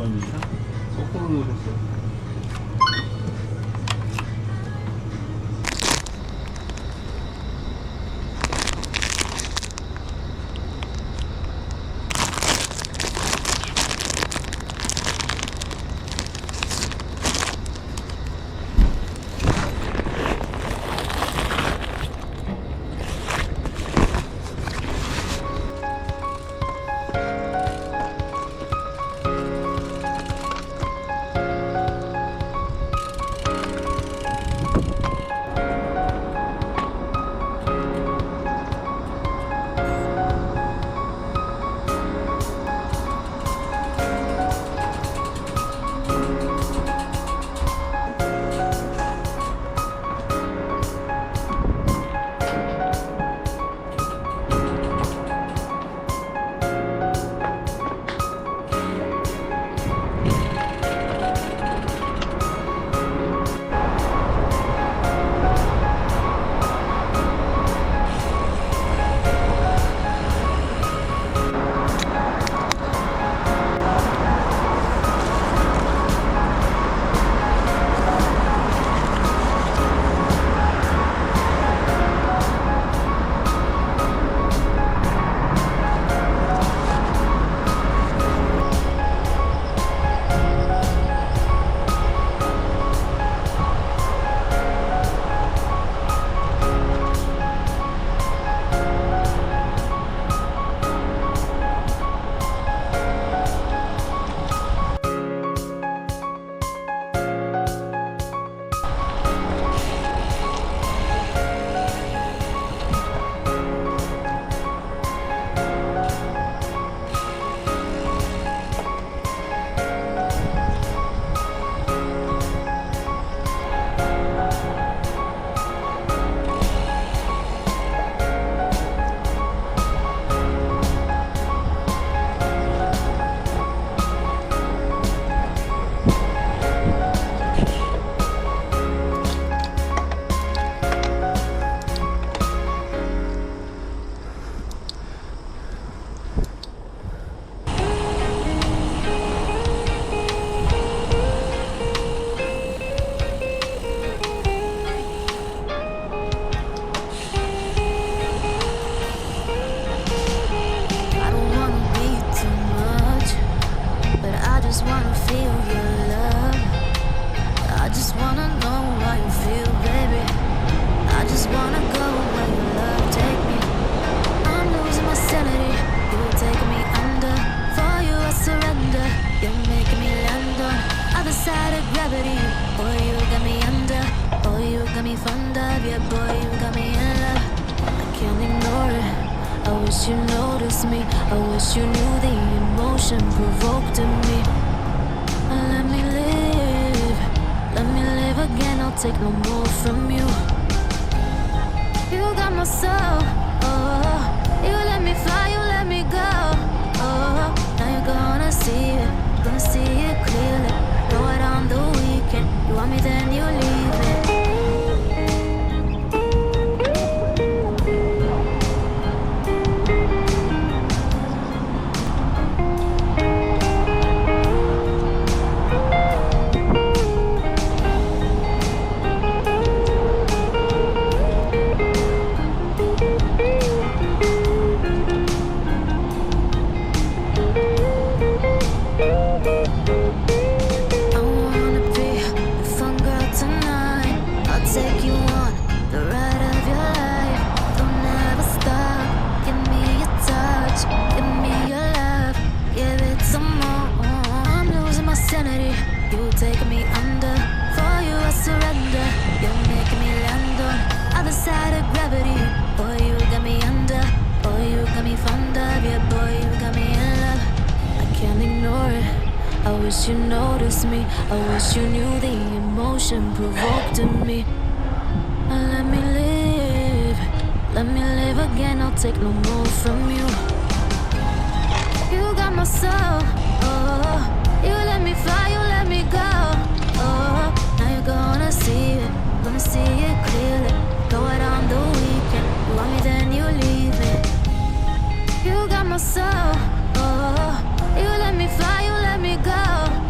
영상입니다. 거꾸로 놓으셨어요. You noticed me. I wish you knew the emotion provoked in me. Let me live again. I'll take no more from you. You got my soul. Oh, you let me fly, you let me go. Oh, now you're gonna see it clearly. Know it on the weekend. You want me, then you leave it. I wish you noticed me. I wish you knew the emotion provoked in me. Let me live again. I'll take no more from you. You got my soul. Oh, you let me fly, you let me go. Oh, now you're gonna see it clearly. Go out on the weekend. You want me, then you leave it. You got my soul. Oh, you let me fly, you let me go.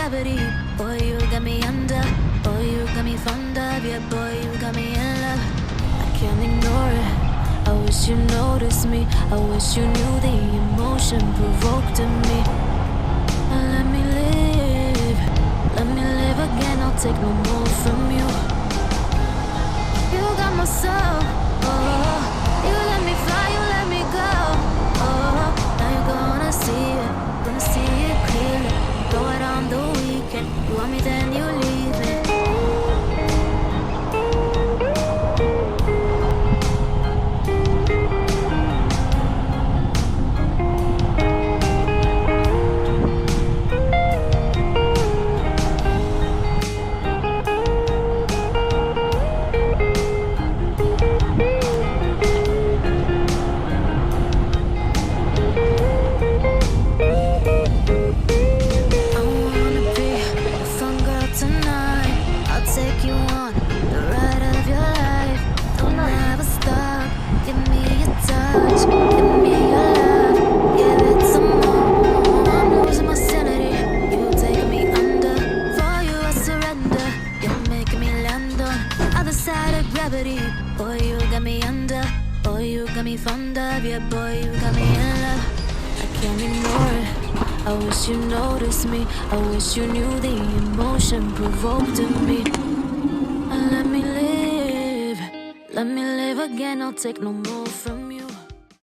gravity. Boy, you got me under. Boy, you got me fond of. Yeah, boy, you got me in love. I can't ignore it. I wish you noticed me. I wish you knew the emotion provoked in me. Let me live. Let me live again. I'll take no more from you. You got my soul. Oh, you let me fly. You let me go. Oh, now you're gonna see it. Gonna see it clearly. Go out on the weekend. You want me, then you leave it. Boy, you got me under. Boy, you got me fond of. Yeah, boy, you got me in love. I can't ignore it. I wish you noticed me. I wish you knew the emotion provoked in me. Let me live. Let me live again. I'll take no more from